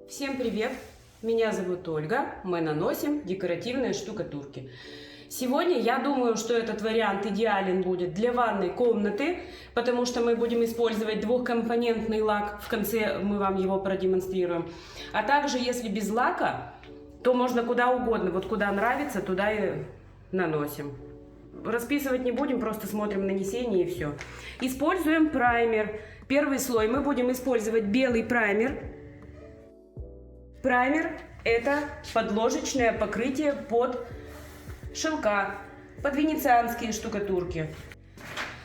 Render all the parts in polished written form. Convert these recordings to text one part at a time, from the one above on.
Всем привет! Меня зовут Ольга, мы наносим декоративные штукатурки. Сегодня я думаю, что этот вариант идеален будет для ванной комнаты, потому что мы будем использовать двухкомпонентный лак, в конце мы вам его продемонстрируем. А также, если без лака, то можно куда угодно, вот куда нравится, туда и наносим. Расписывать не будем, просто смотрим нанесение и все. Используем праймер. Первый слой мы будем использовать белый праймер. Праймер – это подложечное покрытие под шелка, под венецианские штукатурки.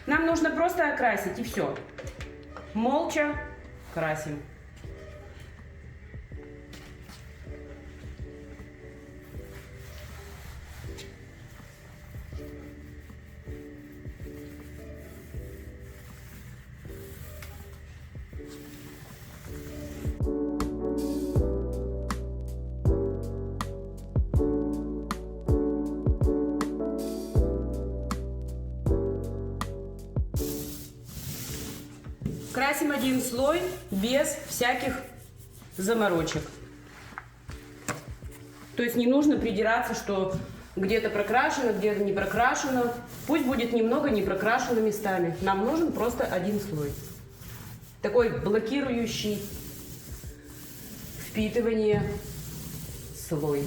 Нам нужно просто окрасить и все. Молча красим. Красим один слой без всяких заморочек. То есть не нужно придираться, что где-то прокрашено, где-то не прокрашено. Пусть будет немного не прокрашено местами. Нам нужен просто один слой. Такой блокирующий впитывание слой.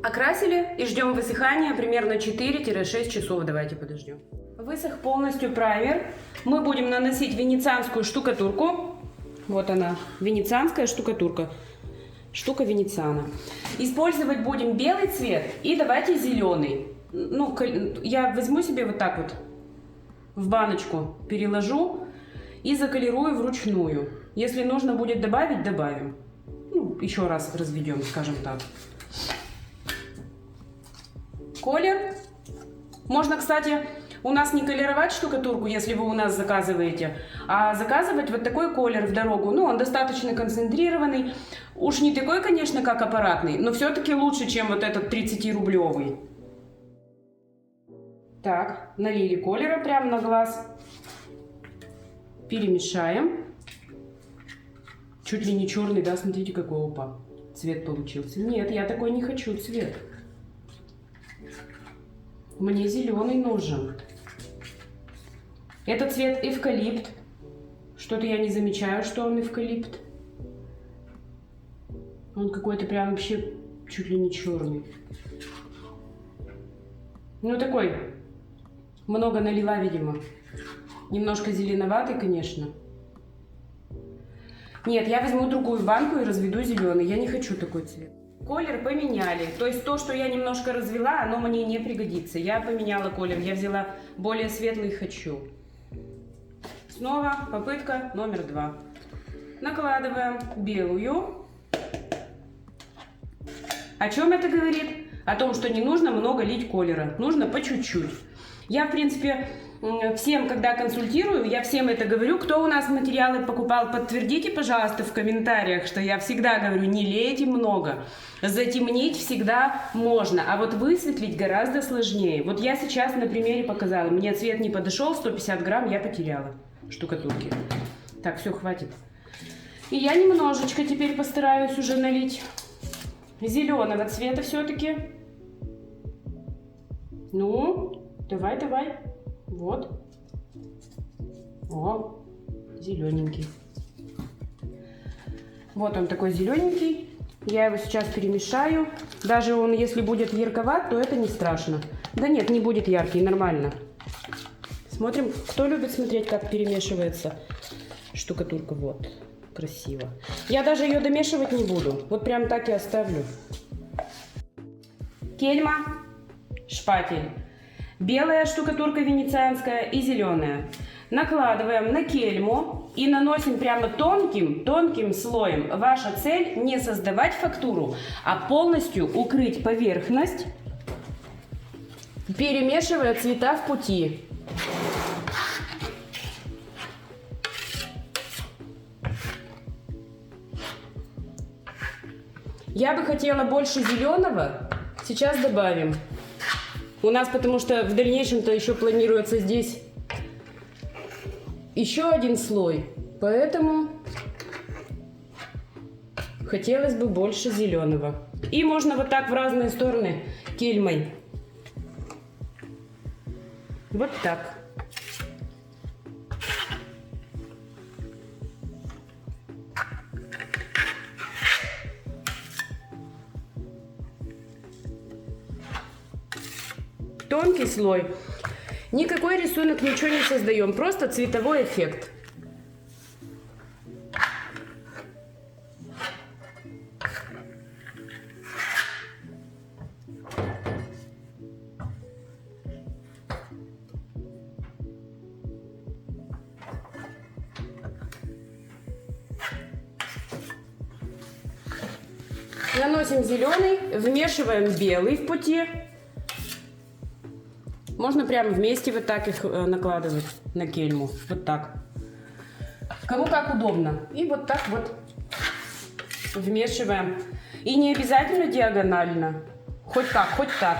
Окрасили и ждем высыхания примерно 4-6 часов. Давайте подождем. Высох полностью праймер. Мы будем наносить венецианскую штукатурку. Вот она, венецианская штукатурка. Штука венециана. Использовать будем белый цвет и давайте зеленый. Ну, я возьму себе вот так вот в баночку, переложу и заколирую вручную. Если нужно будет добавить, добавим. Ну, еще раз разведем, скажем так. Колер. Можно, кстати, у нас не колеровать штукатурку, если вы у нас заказываете, а заказывать вот такой колер в дорогу. Ну, он достаточно концентрированный. Уж не такой, конечно, как аппаратный, но все-таки лучше, чем вот этот 30-рублевый. Так, налили колера прямо на глаз. Перемешаем. Чуть ли не черный, да? Смотрите, какой опа. Цвет получился. Нет, я такой не хочу цвет. Мне зеленый нужен. Это цвет эвкалипт. Что-то я не замечаю, что он эвкалипт. Он какой-то прям вообще чуть ли не черный. Ну такой. Много налила, видимо. Немножко зеленоватый, конечно. Нет, я возьму другую банку и разведу зеленый. Я не хочу такой цвет. Колер поменяли, то есть то, что я немножко развела, оно мне не пригодится. Я поменяла колер, я взяла более светлый хочу. Снова попытка номер 2. Накладываем белую. О чем это говорит? О том, что не нужно много лить колера, нужно по чуть-чуть. Я, в принципе, всем, когда консультирую, я всем это говорю. Кто у нас материалы покупал, подтвердите, пожалуйста, в комментариях, что я всегда говорю, не лейте много. Затемнить всегда можно, а вот высветлить гораздо сложнее. Вот я сейчас на примере показала. Мне цвет не подошел, 150 грамм я потеряла штукатурки. Так, все, хватит. И я немножечко теперь постараюсь уже налить зеленого цвета все-таки. Ну, давай, давай. Вот. О, зелененький. Вот он такой зелененький. Я его сейчас перемешаю. Даже он, если будет ярковат, то это не страшно. Да нет, не будет яркий, нормально. Смотрим, кто любит смотреть, как перемешивается штукатурка. Вот, красиво. Я даже ее домешивать не буду. Вот прям так и оставлю. Кельма, шпатель. Белая штукатурка венецианская и зеленая. Накладываем на кельму и наносим прямо тонким слоем. Ваша цель не создавать фактуру, а полностью укрыть поверхность, перемешивая цвета в пути. Я бы хотела больше зеленого, сейчас добавим. У нас, потому что в дальнейшем-то еще планируется здесь еще один слой, поэтому хотелось бы больше зеленого. И можно вот так в разные стороны кельмой. Вот так. Тонкий слой. Никакой рисунок, ничего не создаем, просто цветовой эффект. Наносим зеленый, вмешиваем белый в пути. Можно прямо вместе вот так их накладывать на кельму. Вот так. Кому как удобно. И вот так вот вмешиваем. И не обязательно диагонально. Хоть так, хоть так.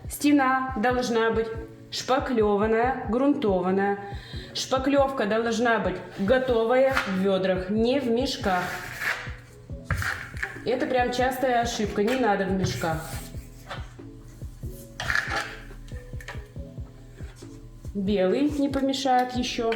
Стена должна быть шпаклеванная, грунтованная. Шпаклевка должна быть готовая в ведрах, не в мешках. Это прям частая ошибка, не надо в мешках. Белый не помешает еще.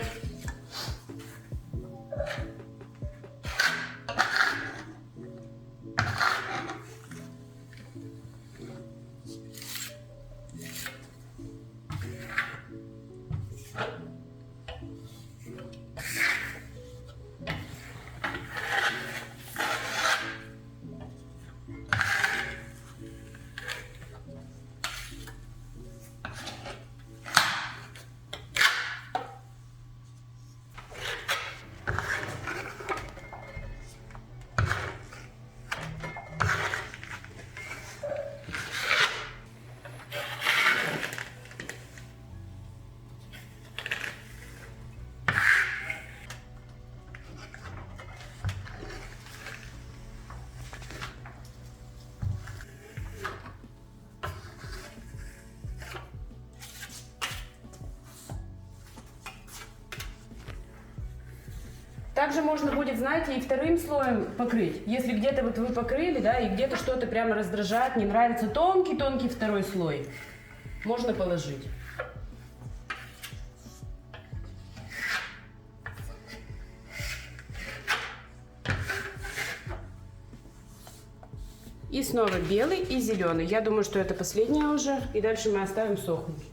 Также можно будет, знаете, и вторым слоем покрыть. Если где-то вот вы покрыли, да, и где-то что-то прямо раздражает, не нравится тонкий-тонкий второй слой, можно положить. И снова белый и зеленый. Я думаю, что это последняя уже, и дальше мы оставим сохнуть.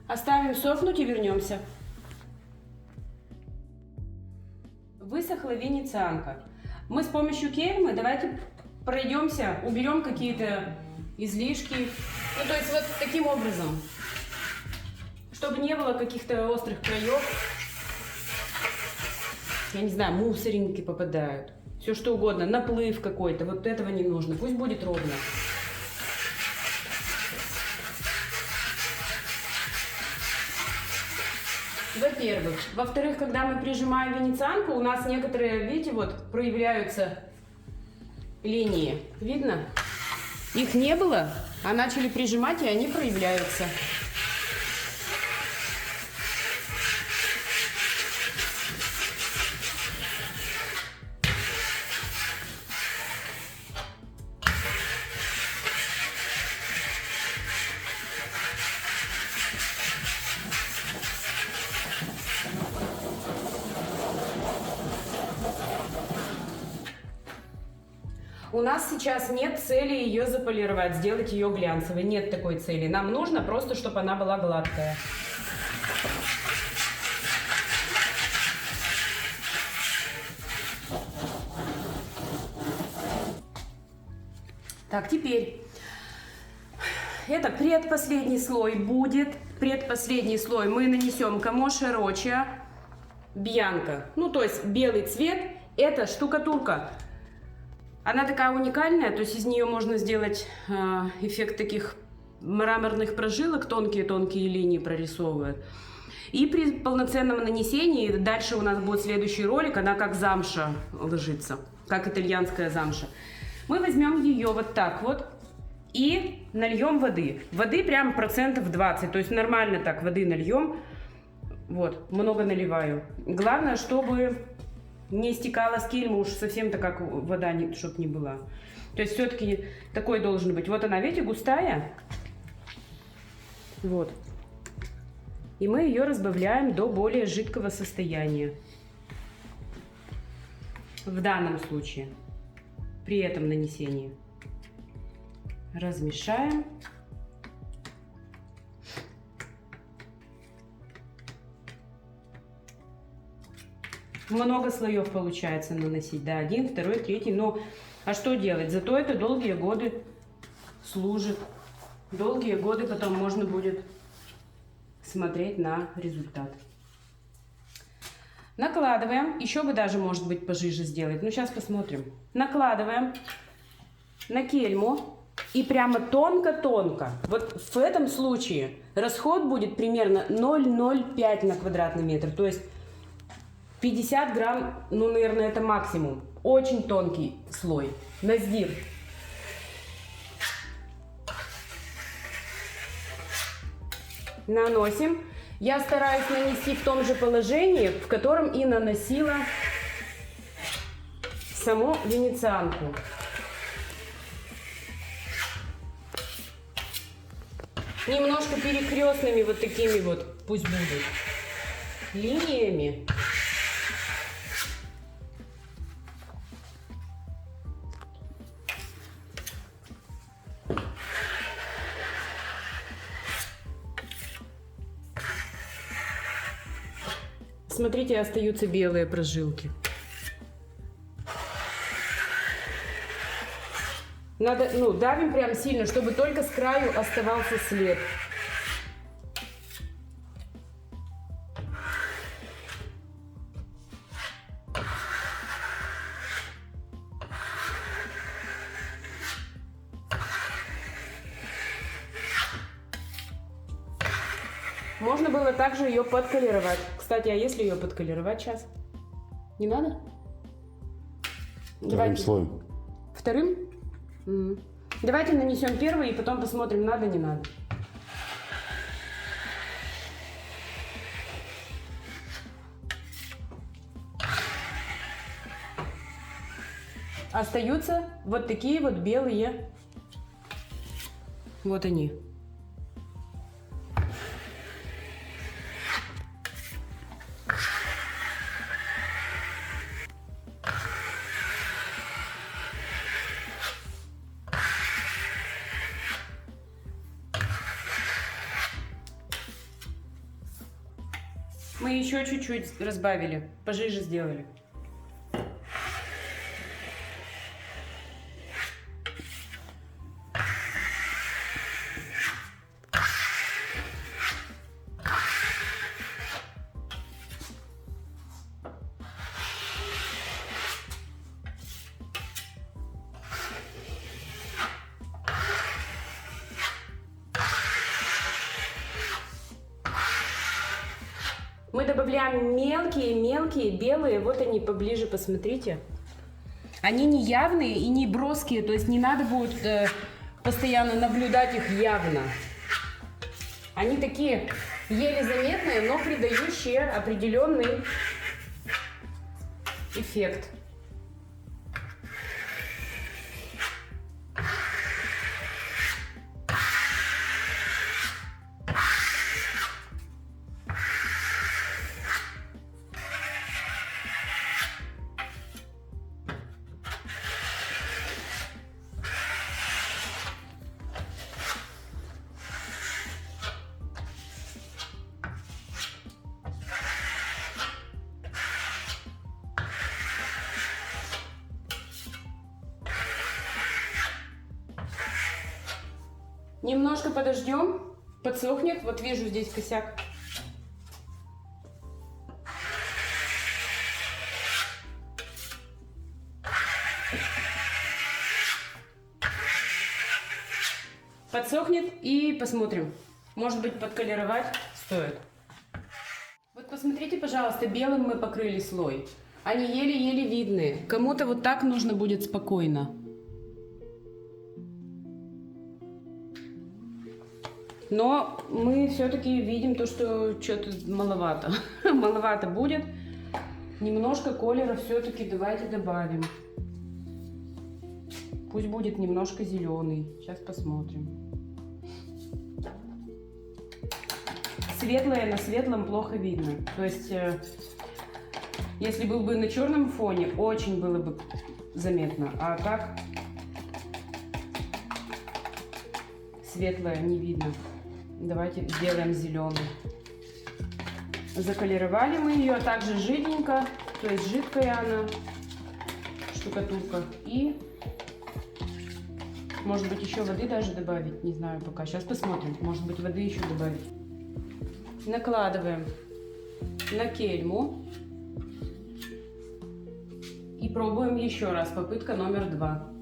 Оставим сохнуть и вернемся. Высохла венецианка. Мы с помощью кельмы давайте пройдемся, уберем какие-то излишки. Ну, то есть вот таким образом, чтобы не было каких-то острых краев. Я не знаю, мусоринки попадают. Все что угодно, наплыв какой-то. Вот этого не нужно. Пусть будет ровно. Во-первых. Во-вторых, когда мы прижимаем венецианку, у нас некоторые, видите, вот проявляются линии. Видно? Их не было, а начали прижимать, и они проявляются. у нас сейчас нет цели ее заполировать, сделать ее глянцевой. Нет такой цели. Нам нужно просто, чтобы она была гладкая. Так, теперь это предпоследний слой будет. Предпоследний слой мы нанесем камоша роча бьянка. Ну, то есть белый цвет. Это штукатурка. Она такая уникальная, то есть из нее можно сделать эффект таких мраморных прожилок, тонкие-тонкие линии прорисовывает. И при полноценном нанесении, дальше у нас будет следующий ролик, она как замша ложится, как итальянская замша. Мы возьмем ее вот так вот и нальем воды. Воды прям процентов 20, то есть нормально так воды нальем. Вот, много наливаю. Главное, чтобы не стекала с кильмы, уж совсем-то как вода, чтобы не была. То есть все-таки такой должен быть. Вот она, видите, густая. Вот. И мы ее разбавляем до более жидкого состояния. В данном случае. При этом нанесении. Размешаем. Много слоев получается наносить, да, 1, 2, 3, но а что делать? Зато это долгие годы служит. Долгие годы потом можно будет смотреть на результат. Накладываем, еще бы даже, может быть, пожиже сделать, но сейчас посмотрим. Накладываем на кельму и прямо тонко-тонко. Вот в этом случае расход будет примерно 0,05 на квадратный метр, то есть 50 грамм, ну, наверное, это максимум. Очень тонкий слой. На сдир. Наносим. Я стараюсь нанести в том же положении, в котором и наносила саму венецианку. Немножко перекрестными вот такими вот пусть будут линиями. Смотрите, остаются белые прожилки. Надо, ну, давим прям сильно, чтобы только с краю оставался след. Можно было также ее подколеровать. Кстати, а если ее подколеровать сейчас? Не надо? Вторым слоем. Вторым? Давайте нанесем первый и потом посмотрим, надо, не надо. Остаются вот такие вот белые. Вот они. Мы еще чуть-чуть разбавили, пожиже сделали. Мы добавляем мелкие белые, вот они поближе, посмотрите. Они не явные и не броские, то есть не надо будет постоянно наблюдать их явно. Они такие еле заметные, но придающие определенный эффект. Немножко подождем, подсохнет. Вот вижу здесь косяк. Подсохнет и посмотрим. Может быть, подколеровать стоит. Вот посмотрите, пожалуйста, белым мы покрыли слой. Они еле-еле видны. Кому-то вот так нужно будет спокойно. Но мы все-таки видим то, что что-то маловато. Маловато будет. Немножко колера все-таки давайте добавим. Пусть будет немножко зеленый. Сейчас посмотрим. Светлое на светлом плохо видно. То есть, если был бы на черном фоне, очень было бы заметно. А так светлое не видно. Давайте сделаем зеленый. Заколеровали мы ее, а также жиденько, то есть жидкая она, штукатурка. И может быть еще воды даже добавить, не знаю пока. Сейчас посмотрим, может быть воды еще добавить. Накладываем на кельму и пробуем еще раз. Попытка номер 2.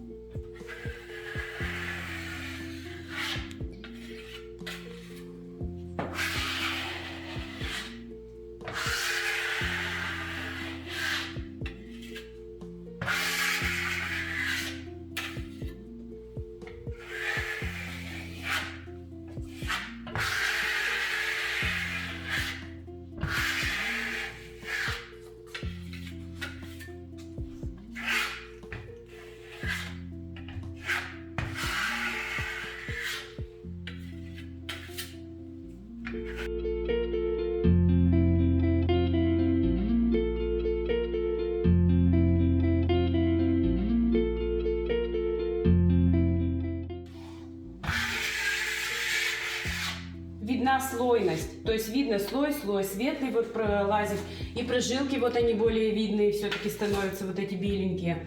Видна слойность, то есть видно слой светлый вот пролазит, и прожилки вот они более видные все-таки становятся, вот эти беленькие.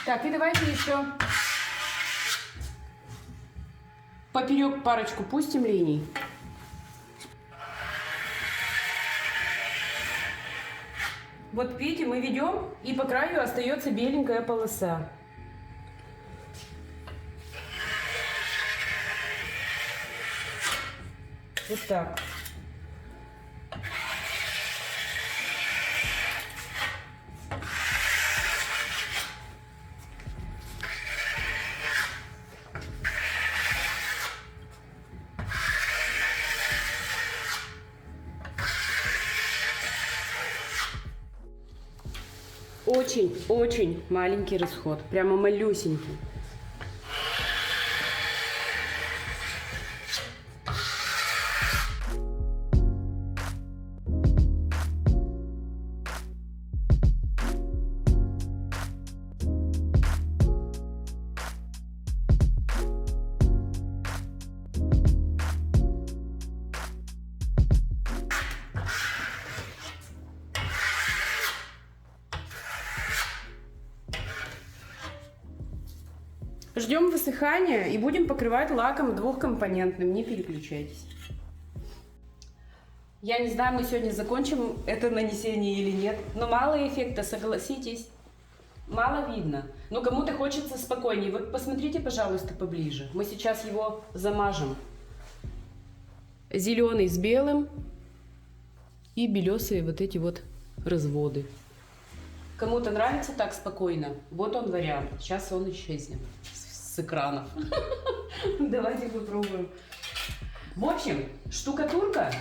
Так, и давайте еще поперек парочку пустим линий. Вот видите, мы ведем, и по краю остается беленькая полоса. Вот так. Очень-очень маленький расход, прямо малюсенький. Ждем высыхания и будем покрывать лаком двухкомпонентным, не переключайтесь. Я не знаю, мы сегодня закончим это нанесение или нет, но мало эффекта, согласитесь. Мало видно. Но кому-то хочется спокойнее. Вот посмотрите, пожалуйста, поближе. Мы сейчас его замажем. Зеленый с белым и белесые вот эти вот разводы. Кому-то нравится так спокойно. Вот он вариант. Сейчас он исчезнет с экранов. Давайте попробуем. В общем, штукатурка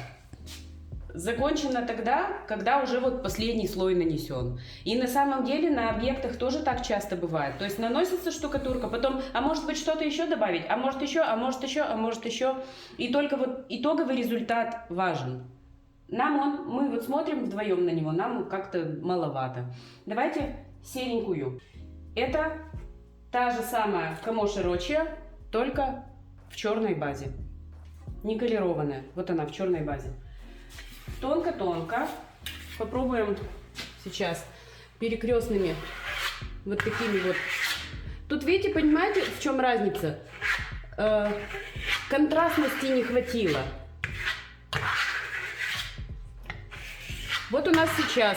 закончена тогда, когда уже вот последний слой нанесен. И на самом деле на объектах тоже так часто бывает. То есть наносится штукатурка, потом, а может быть что-то еще добавить, а может еще, а может еще, а может еще. И только вот итоговый результат важен. Мы вот смотрим вдвоем на него, нам как-то маловато. Давайте серенькую. Это та же самая Камоша Рочья, только в черной базе. Не колерованная. Вот она в черной базе. Тонко-тонко. Попробуем сейчас перекрестными вот такими вот. Тут, видите, понимаете, в чем разница? Контрастности не хватило. Вот у нас сейчас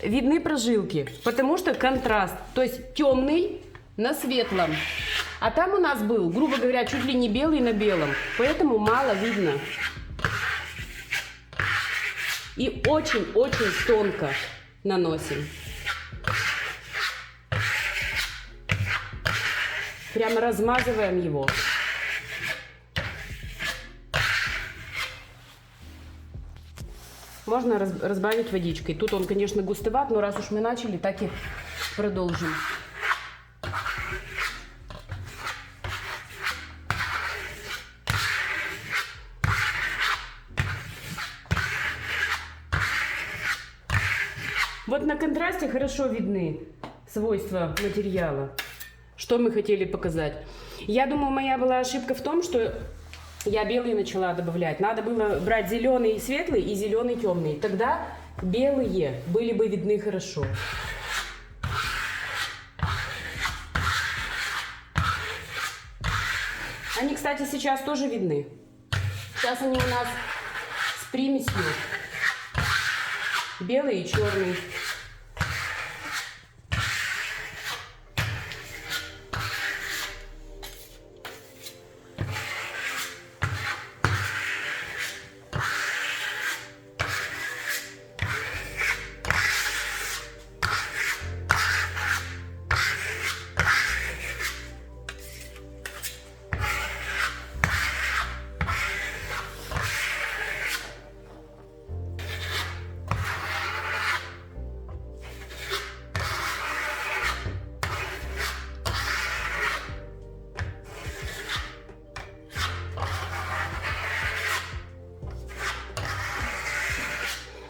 видны прожилки, потому что контраст, то есть темный на светлом. А там у нас был, грубо говоря, чуть ли не белый на белом, поэтому мало видно. И очень-очень тонко наносим. Прямо размазываем его. Можно разбавить водичкой. Тут он, конечно, густоват, но раз уж мы начали, так и продолжим. Вот на контрасте хорошо видны свойства материала, что мы хотели показать. Я думаю, моя была ошибка в том, что я белый начала добавлять. Надо было брать зеленый светлый и зеленый темный. Тогда белые были бы видны хорошо. Они, кстати, сейчас тоже видны. Сейчас они у нас с примесью белый и черный.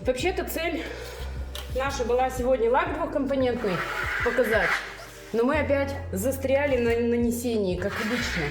Вообще-то цель наша была сегодня лак двухкомпонентный показать, но мы опять застряли на нанесении, как обычно.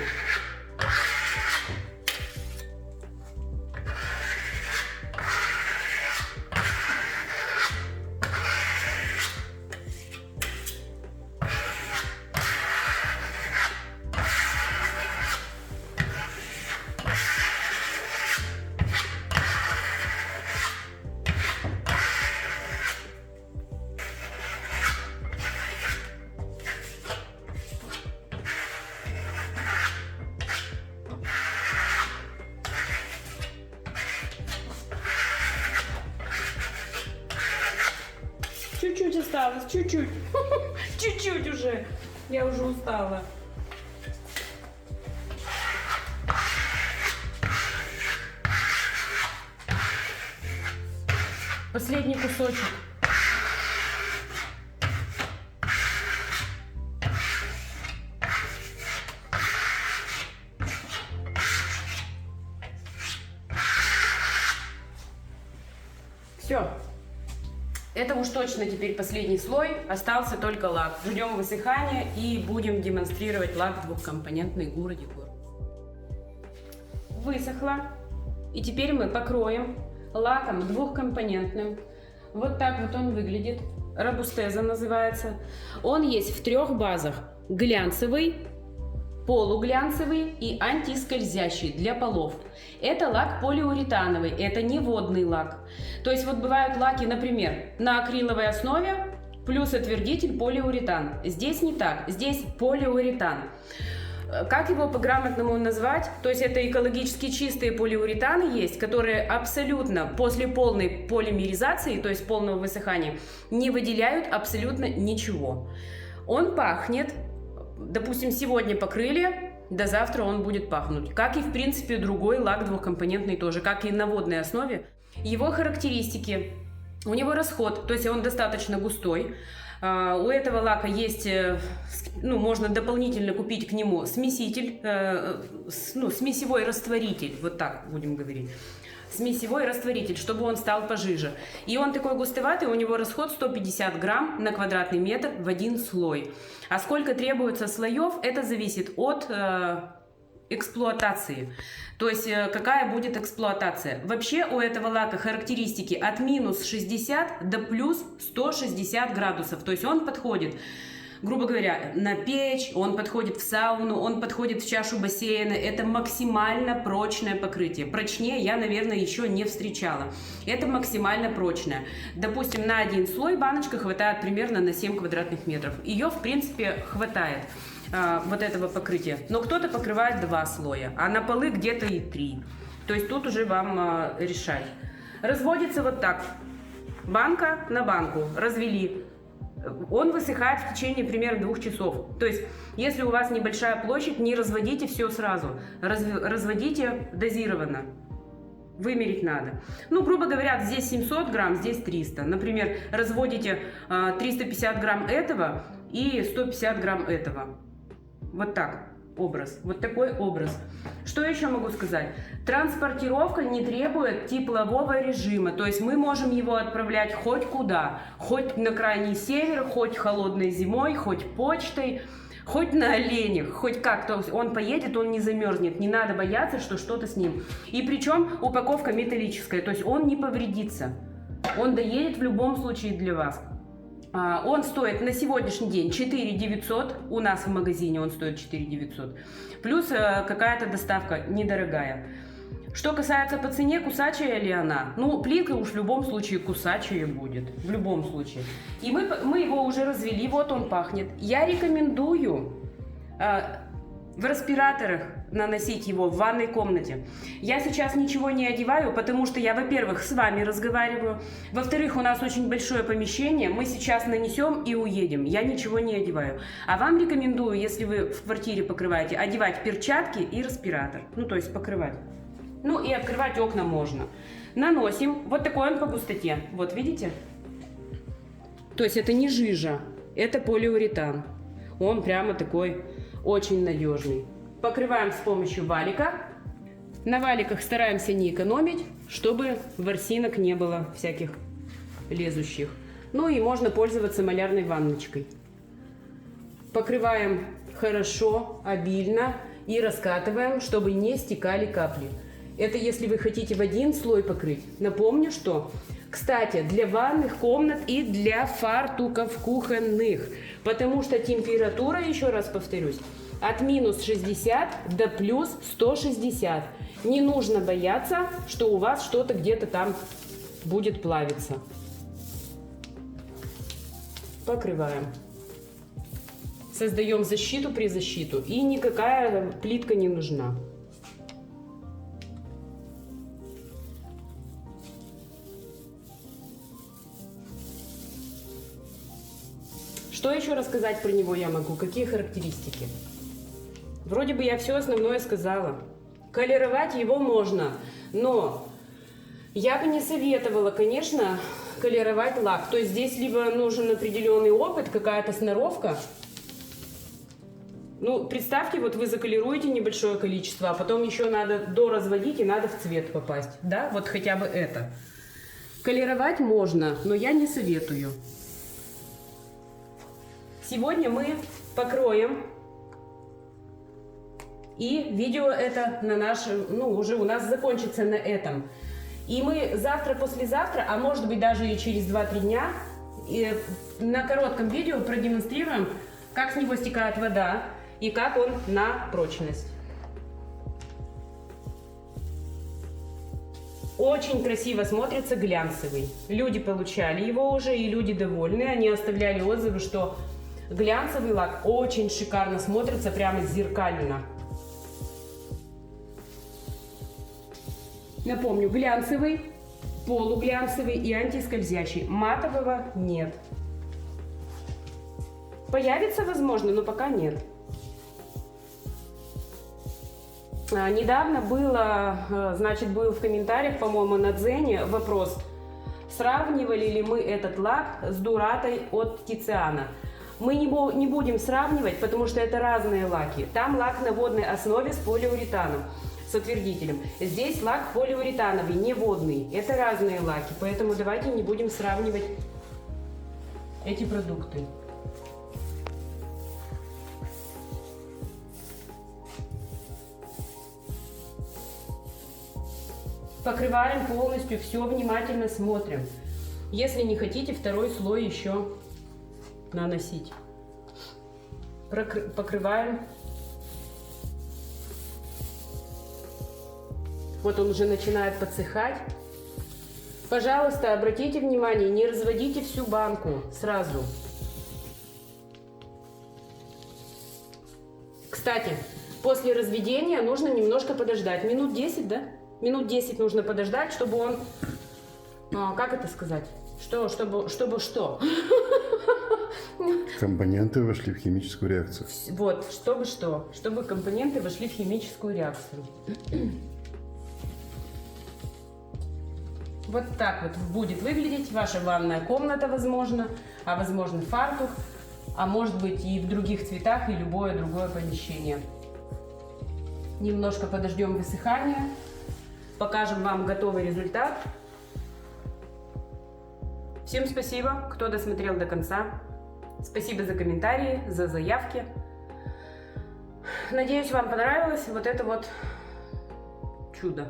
Чуть-чуть осталось, чуть-чуть. Чуть-чуть уже. Я уже устала. Последний кусочек. Все. Это уж точно теперь последний слой. Остался только лак. Ждем высыхания и будем демонстрировать лак двухкомпонентный Gura Decor. Высохло. И теперь мы покроем лаком двухкомпонентным. Вот так вот он выглядит. Робустеза называется. Он есть в трех базах. Глянцевый, полуглянцевый и антискользящий для полов. Это лак полиуретановый, это не водный лак. То есть вот бывают лаки, например, на акриловой основе плюс отвердитель полиуретан. Здесь не так, здесь полиуретан. Как его по-грамотному назвать? То есть это экологически чистые полиуретаны есть, которые абсолютно после полной полимеризации, то есть полного высыхания, не выделяют абсолютно ничего. Он пахнет, допустим, сегодня покрыли, до завтра он будет пахнуть. Как и, в принципе, другой лак двухкомпонентный тоже, как и на водной основе. Его характеристики. У него расход, то есть он достаточно густой. У этого лака есть, ну, можно дополнительно купить к нему смеситель, смесевой растворитель, вот так будем говорить. Смесевой растворитель, чтобы он стал пожиже. И он такой густоватый, у него расход 150 грамм на квадратный метр в один слой. А сколько требуется слоев, это зависит от эксплуатации. То есть какая будет эксплуатация. Вообще у этого лака характеристики от минус 60 до плюс 160 градусов. То есть он подходит, грубо говоря, на печь, он подходит в сауну, он подходит в чашу бассейна. Это максимально прочное покрытие. Прочнее я, наверное, еще не встречала. Это максимально прочное. Допустим, на один слой баночка хватает примерно на 7 квадратных метров. Ее, в принципе, хватает. Вот этого покрытия. Но кто-то покрывает 2 слоя, а на полы где-то и 3. То есть тут уже вам решать. Разводится вот так. Банка на банку. Развели. Он высыхает в течение примерно 2 часов. То есть, если у вас небольшая площадь, не разводите все сразу. Разводите дозированно. Вымерить надо. Ну, грубо говоря, здесь 700 грамм, здесь 300. Например, разводите 350 грамм этого и 150 грамм этого. Вот так образ. Вот такой образ. Что еще могу сказать? Транспортировка не требует теплового режима. То есть мы можем его отправлять хоть куда. Хоть на крайний север, хоть холодной зимой, хоть почтой, хоть на оленях, хоть как. То есть он поедет, он не замерзнет. Не надо бояться, что что-то с ним. И причем упаковка металлическая. То есть он не повредится. Он доедет в любом случае для вас. Он стоит на сегодняшний день 4 900, у нас в магазине он стоит 4 900, плюс какая-то доставка недорогая. Что касается по цене, кусачая ли она? Ну, плитка уж в любом случае кусачая будет, в любом случае. И мы его уже развели, вот он пахнет. Я рекомендую в респираторах наносить его в ванной комнате. Я сейчас ничего не одеваю, потому что я, во-первых, с вами разговариваю, во-вторых, у нас очень большое помещение, мы сейчас нанесем и уедем, я ничего не одеваю. А вам рекомендую, если вы в квартире покрываете, одевать перчатки и респиратор, ну то есть покрывать. Ну и открывать окна можно. Наносим, вот такой он по густоте, вот видите? То есть это не жижа, это полиуретан, он прямо такой очень надежный. Покрываем с помощью валика. На валиках стараемся не экономить, чтобы ворсинок не было всяких лезущих. Ну и можно пользоваться малярной ванночкой. Покрываем хорошо, обильно и раскатываем, чтобы не стекали капли. Это если вы хотите в один слой покрыть. Напомню, что, кстати, для ванных комнат и для фартуков кухонных. Потому что температура, еще раз повторюсь, от минус 60 до плюс 160. Не нужно бояться, что у вас что-то где-то там будет плавиться. Покрываем. Создаем защиту при защиту. И никакая плитка не нужна. Что еще рассказать про него я могу? Какие характеристики? Вроде бы я все основное сказала. Колеровать его можно, но я бы не советовала, конечно, колеровать лак. То есть здесь либо нужен определенный опыт, какая-то сноровка. Ну, представьте, вот вы заколируете небольшое количество, а потом еще надо доразводить и надо в цвет попасть. Да, вот хотя бы это. Колеровать можно, но я не советую. Сегодня мы покроем, и видео это на нашем, ну, уже у нас закончится на этом. И мы завтра, послезавтра, а может быть даже и через 2-3 дня, и на коротком видео продемонстрируем, как с него стекает вода, и как он на прочность. Очень красиво смотрится глянцевый. Люди получали его уже, и люди довольны. Они оставляли отзывы, что глянцевый лак очень шикарно смотрится, прямо зеркально. Напомню, глянцевый, полуглянцевый и антискользящий. Матового нет. Появится, возможно, но пока нет. Недавно было, значит, был в комментариях, по-моему, на Дзене вопрос, сравнивали ли мы этот лак с Дуратой от Тициана. Мы не будем сравнивать, потому что это разные лаки. Там лак на водной основе с полиуретаном, с утвердителем. Здесь лак полиуретановый, не водный. Это разные лаки, поэтому давайте не будем сравнивать эти продукты. Покрываем полностью, все внимательно смотрим. Если не хотите, второй слой еще наносить. Покрываем. Вот он уже начинает подсыхать. Пожалуйста, обратите внимание, не разводите всю банку сразу. Кстати, после разведения нужно немножко подождать. Минут 10, да? Минут 10 нужно подождать, чтобы он... как это сказать? Чтобы что? Компоненты вошли в химическую реакцию. Вот, чтобы что? Чтобы компоненты вошли в химическую реакцию. Вот так вот будет выглядеть ваша ванная комната, возможно, а возможно фартук, а может быть и в других цветах, и любое другое помещение. Немножко подождем высыхания. Покажем вам готовый результат. Всем спасибо, кто досмотрел до конца. Спасибо за комментарии, за заявки. Надеюсь, вам понравилось вот это вот чудо.